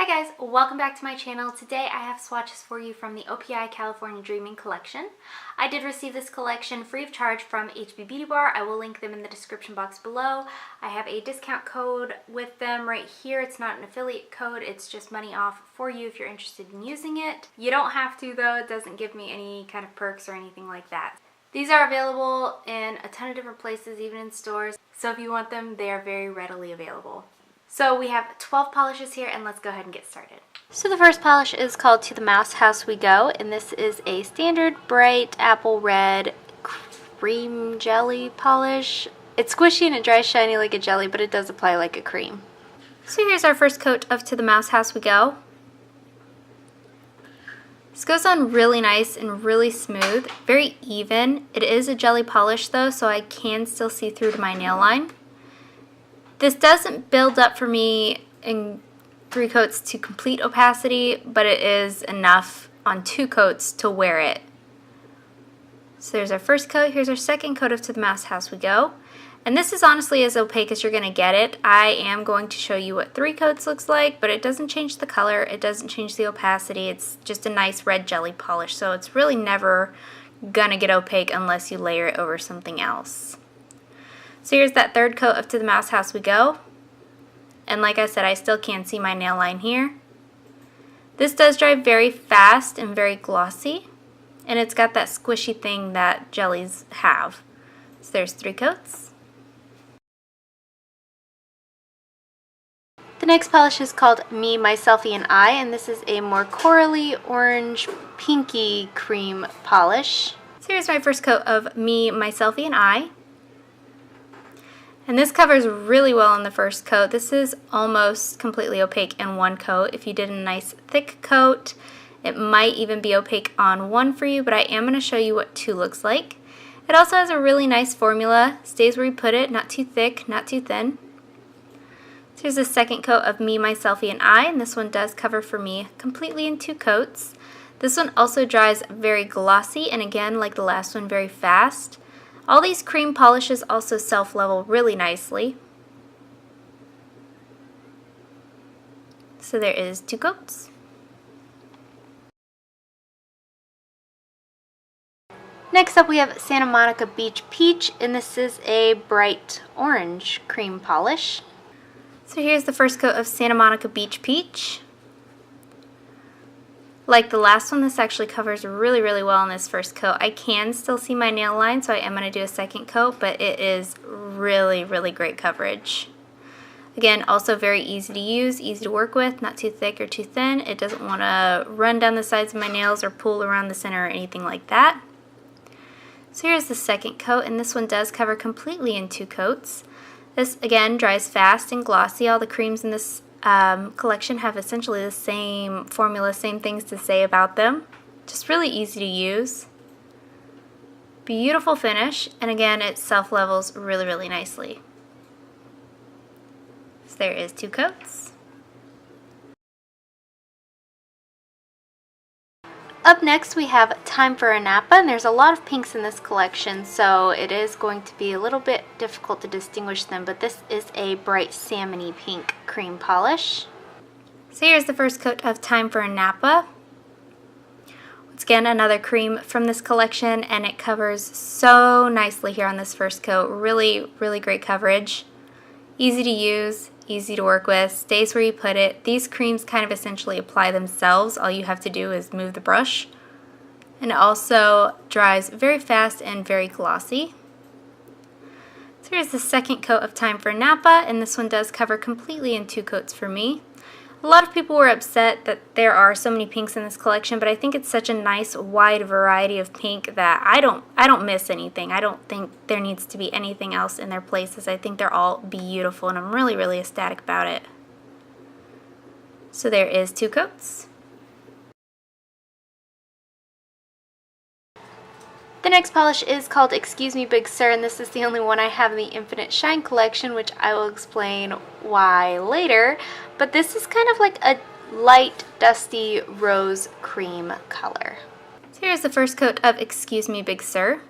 Hi guys, welcome back to my channel. Today I have swatches for you from the OPI California Dreaming collection. I did receive this collection free of charge from HB Beauty Bar. I will link them in the description box below. I have a discount code with them right here. It's not an affiliate code, it's just money off for you if you're interested in using it. You don't have to though, it doesn't give me any kind of perks or anything like that. These are available in a ton of different places, even in stores. So if you want them, they are very readily available. So we have 12 polishes here, and let's go ahead and get started. So the first polish is called To the Mouse House We Go, and this is a standard bright apple red cream jelly polish. It's squishy and it dries shiny like a jelly, but it does apply like a cream. So here's our first coat of To the Mouse House We Go. This goes on really nice and really smooth, very even. It is a jelly polish though, so I can still see through to my nail line. This doesn't build up for me in 3 coats to complete opacity, but it is enough on 2 coats to wear it. So there's our first coat. Here's our second coat of To the Mouse House We Go. And this is honestly as opaque as you're going to get it. I am going to show you what 3 coats looks like, but it doesn't change the color. It doesn't change the opacity. It's just a nice red jelly polish, so it's really never going to get opaque unless you layer it over something else. So here's that third coat of To the Mouse House We Go. And like I said, I still can't see my nail line here. This does dry very fast and very glossy. And it's got that squishy thing that jellies have. So there's 3 coats. The next polish is called Me, Myselfie, and I. And this is a more corally, orange, pinky cream polish. So here's my first coat of Me, Myselfie, and I. And this covers really well in the first coat. This is almost completely opaque in 1 coat. If you did a nice thick coat, it might even be opaque on 1 for you, but I am going to show you what 2 looks like. It also has a really nice formula. Stays where you put it, not too thick, not too thin. So here's the second coat of Me, Myselfie, and I, and this one does cover for me completely in 2 coats. This one also dries very glossy, and again, like the last one, very fast. All these cream polishes also self-level really nicely. So there is 2 coats. Next up we have Santa Monica Beach Peach, and this is a bright orange cream polish. So here's the first coat of Santa Monica Beach Peach. Like the last one, this actually covers really well in this first coat. I can still see my nail line, so I am going to do a second coat, but it is really great coverage. Again, also very easy to use, easy to work with, not too thick or too thin. It doesn't want to run down the sides of my nails or pull around the center or anything like that. So here's the second coat, and this one does cover completely in 2 coats. This, again, dries fast and glossy. All the creams in this collection have essentially the same formula, same things to say about them. Just really easy to use. Beautiful finish, and again, it self-levels really nicely. So there is 2 coats. Up next we have Time for a Napa, and there's a lot of pinks in this collection, so it is going to be a little bit difficult to distinguish them, but this is a bright salmony pink cream polish. So here's the first coat of Time for a Napa. Once again, another cream from this collection, and it covers so nicely here on this first coat. Really great coverage. Easy to use, easy to work with, stays where you put it. These creams kind of essentially apply themselves. All you have to do is move the brush. And it also dries very fast and very glossy. So here's the second coat of Time for a Napa, and this one does cover completely in 2 coats for me. A lot of people were upset that there are so many pinks in this collection, but I think it's such a nice wide variety of pink that I don't miss anything. I don't think there needs to be anything else in their places. I think they're all beautiful, and I'm really ecstatic about it. So there is 2 coats. The next polish is called Excuse Me Big Sur, and this is the only one I have in the Infinite Shine collection, which I will explain why later. But this is kind of like a light, dusty rose cream color. So here's the first coat of Excuse Me Big Sur.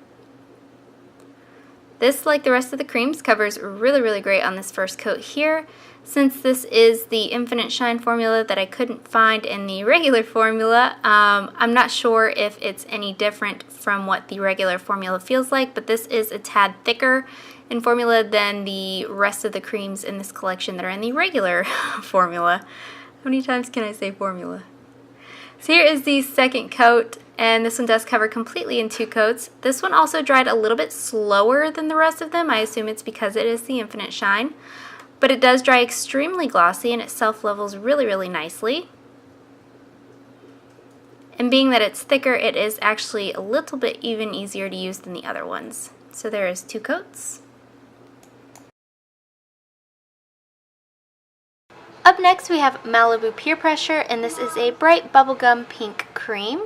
This, like the rest of the creams, covers really great on this first coat here. Since this is the Infinite Shine formula that I couldn't find in the regular formula, I'm not sure if it's any different from what the regular formula feels like, but this is a tad thicker in formula than the rest of the creams in this collection that are in the regular formula. How many times can I say formula? So here is the second coat, and this one does cover completely in 2 coats. This one also dried a little bit slower than the rest of them. I assume it's because it is the Infinite Shine. But it does dry extremely glossy and it self-levels really, really nicely. And being that it's thicker, it is actually a little bit even easier to use than the other ones. So there is 2 coats. Up next we have Malibu Peer Pressure, and this is a bright bubblegum pink cream.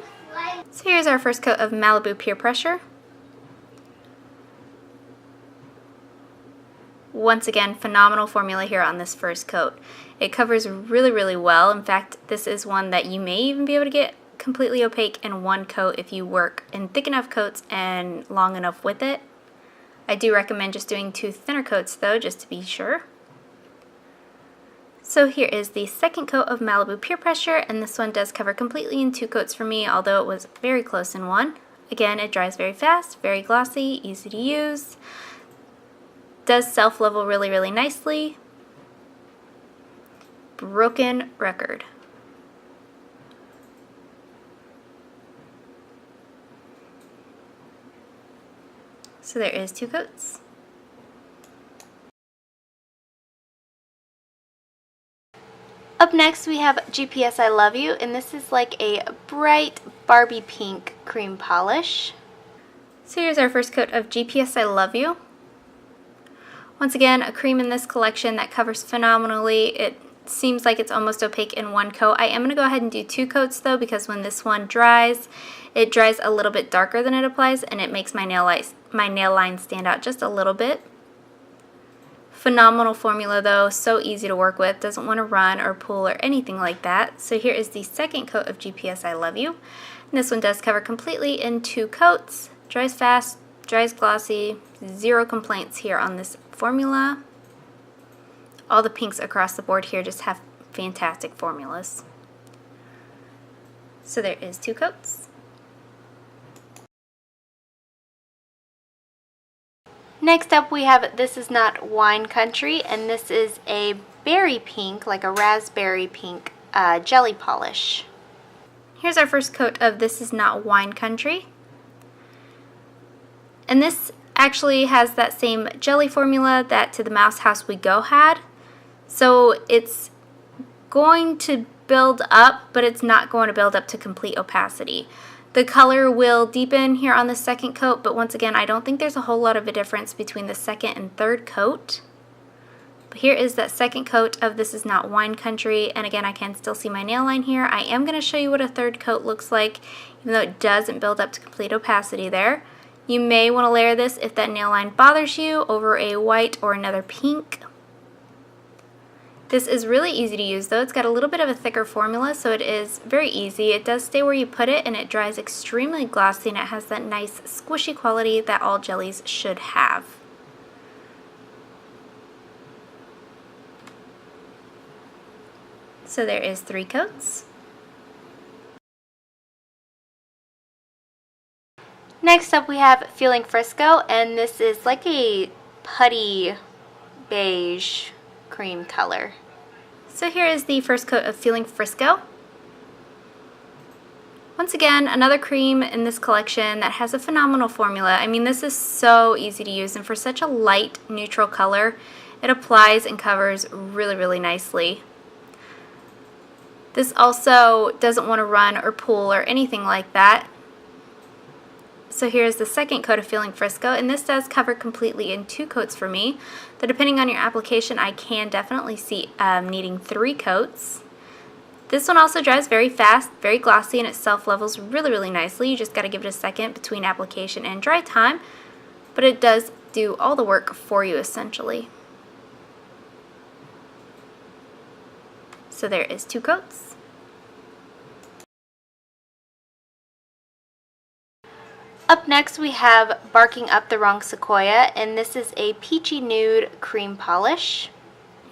So here's our first coat of Malibu Peer Pressure. Once again, phenomenal formula here on this first coat. It covers really, really well. In fact, this is one that you may even be able to get completely opaque in 1 coat if you work in thick enough coats and long enough with it. I do recommend just doing 2 thinner coats though, just to be sure. So here is the second coat of Malibu Peer Pressure, and this one does cover completely in 2 coats for me, although it was very close in 1. Again, it dries very fast, very glossy, easy to use. Does self-level really, really nicely. Broken record. So there is 2 coats. Up next we have GPS I Love You, and this is like a bright Barbie pink cream polish. So here's our first coat of GPS I Love You. Once again, a cream in this collection that covers phenomenally. It seems like it's almost opaque in 1 coat. I am going to go ahead and do 2 coats though, because when this one dries, it dries a little bit darker than it applies, and it makes my nail line stand out just a little bit. Phenomenal formula though, so easy to work with, doesn't want to run or pull or anything like that. So here is the second coat of GPS I Love You. And this one does cover completely in 2 coats, dries fast, dries glossy, 0 complaints here on this formula. All the pinks across the board here just have fantastic formulas. So there is 2 coats. Next up we have This Is Not Wine Country, and this is a berry pink, like a raspberry pink jelly polish. Here's our first coat of This Is Not Wine Country. And this actually has that same jelly formula that To the Mouse House We Go had. So it's going to build up, but it's not going to build up to complete opacity. The color will deepen here on the second coat, but once again, I don't think there's a whole lot of a difference between the second and third coat. But here is that second coat of This Is Not Wine Country, and again, I can still see my nail line here. I am going to show you what a third coat looks like, even though it doesn't build up to complete opacity there. You may want to layer this if that nail line bothers you over a white or another pink. This is really easy to use though. It's got a little bit of a thicker formula, so it is very easy. It does stay where you put it, and it dries extremely glossy, and it has that nice squishy quality that all jellies should have. So there is 3 coats. Next up we have Feeling Frisco, and this is like a putty beige cream color. So here is the first coat of Feeling Frisco. Once again, another cream in this collection that has a phenomenal formula. I mean, this is so easy to use, and for such a light neutral color, it applies and covers really, really nicely. This also doesn't want to run or pull or anything like that. So here's the second coat of Feeling Frisco, and this does cover completely in 2 coats for me. Though depending on your application, I can definitely see needing 3 coats. This one also dries very fast, very glossy, and it self-levels really, really nicely. You just got to give it a second between application and dry time, but it does do all the work for you essentially. So there is 2 coats. Up next we have Barking Up the Wrong Sequoia, and this is a peachy nude cream polish.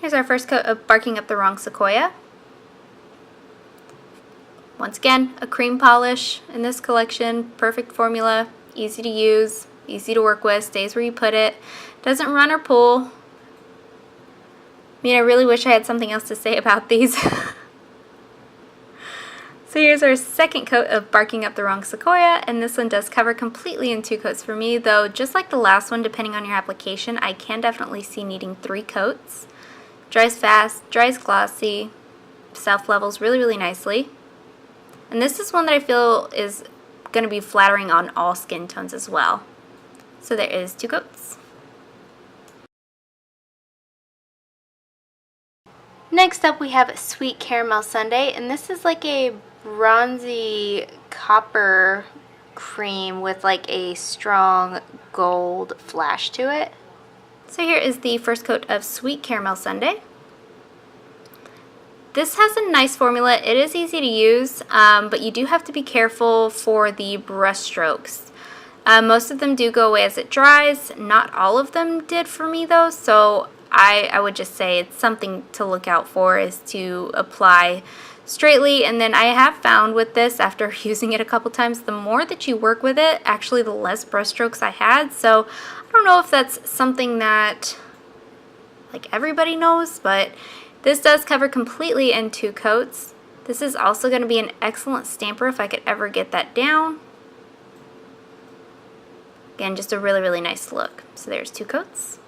Here's our first coat of Barking Up the Wrong Sequoia. Once again, a cream polish in this collection, perfect formula, easy to use, easy to work with, stays where you put it, doesn't run or pull. I mean, I really wish I had something else to say about these. So here's our second coat of Barking Up the Wrong Sequoia, and this one does cover completely in 2 coats for me, though just like the last one, depending on your application, I can definitely see needing 3 coats. Dries fast, dries glossy, self-levels really, really nicely. And this is one that I feel is going to be flattering on all skin tones as well. So there is 2 coats. Next up we have Sweet Caramel Sundae, and this is like a bronzy copper cream with like a strong gold flash to it. So here is the first coat of Sweet Caramel Sundae. This has a nice formula. It is easy to use, but you do have to be careful for the brush strokes. Most of them do go away as it dries. Not all of them did for me though, so I would just say it's something to look out for, is to apply straightly. And then I have found with this, after using it a couple times, the more that you work with it, actually the less brush strokes I had. So I don't know if that's something that like everybody knows, but this does cover completely in 2 coats. This is also going to be an excellent stamper if I could ever get that down. Again, just a really, really nice look. So there's 2 coats.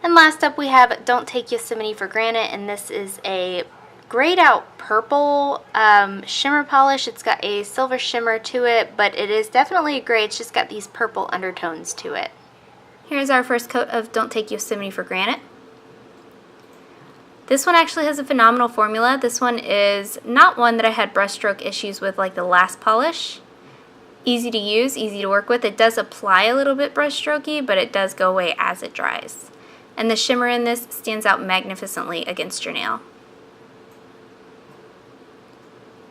And last up we have Don't Take Yosemite for Granite, and this is a grayed out purple shimmer polish. It's got a silver shimmer to it, but it is definitely a gray. It's just got these purple undertones to it. Here's our first coat of Don't Take Yosemite for Granite. This one actually has a phenomenal formula. This one is not one that I had brushstroke issues with like the last polish. Easy to use, easy to work with. It does apply a little bit brushstrokey, but it does go away as it dries. And the shimmer in this stands out magnificently against your nail.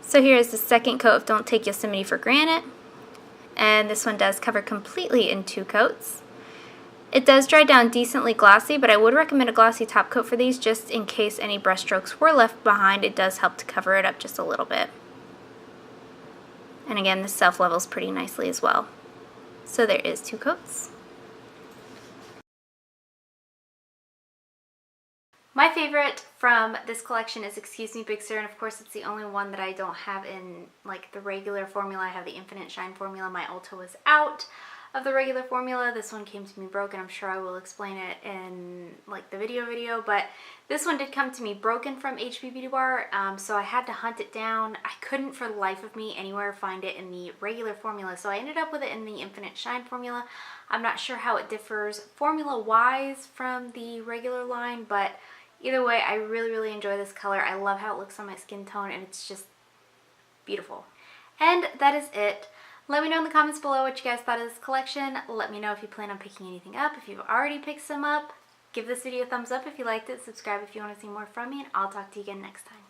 So here is the second coat of Don't Take Yosemite for Granite. And this one does cover completely in 2 coats. It does dry down decently glossy, but I would recommend a glossy top coat for these just in case any brush strokes were left behind. It does help to cover it up just a little bit. And again, this self-levels pretty nicely as well. So there is 2 coats. My favorite from this collection is Excuse Me Big Sur, and of course it's the only one that I don't have in like the regular formula. I have the Infinite Shine formula. My Ulta was out of the regular formula. This one came to me broken. I'm sure I will explain it in like the video, but this one did come to me broken from HB Beauty Bar, so I had to hunt it down. I couldn't for the life of me anywhere find it in the regular formula, so I ended up with it in the Infinite Shine formula. I'm not sure how it differs formula-wise from the regular line, but either way, I really, really enjoy this color. I love how it looks on my skin tone, and it's just beautiful. And that is it. Let me know in the comments below what you guys thought of this collection. Let me know if you plan on picking anything up. If you've already picked some up, give this video a thumbs up if you liked it. Subscribe if you want to see more from me, and I'll talk to you again next time.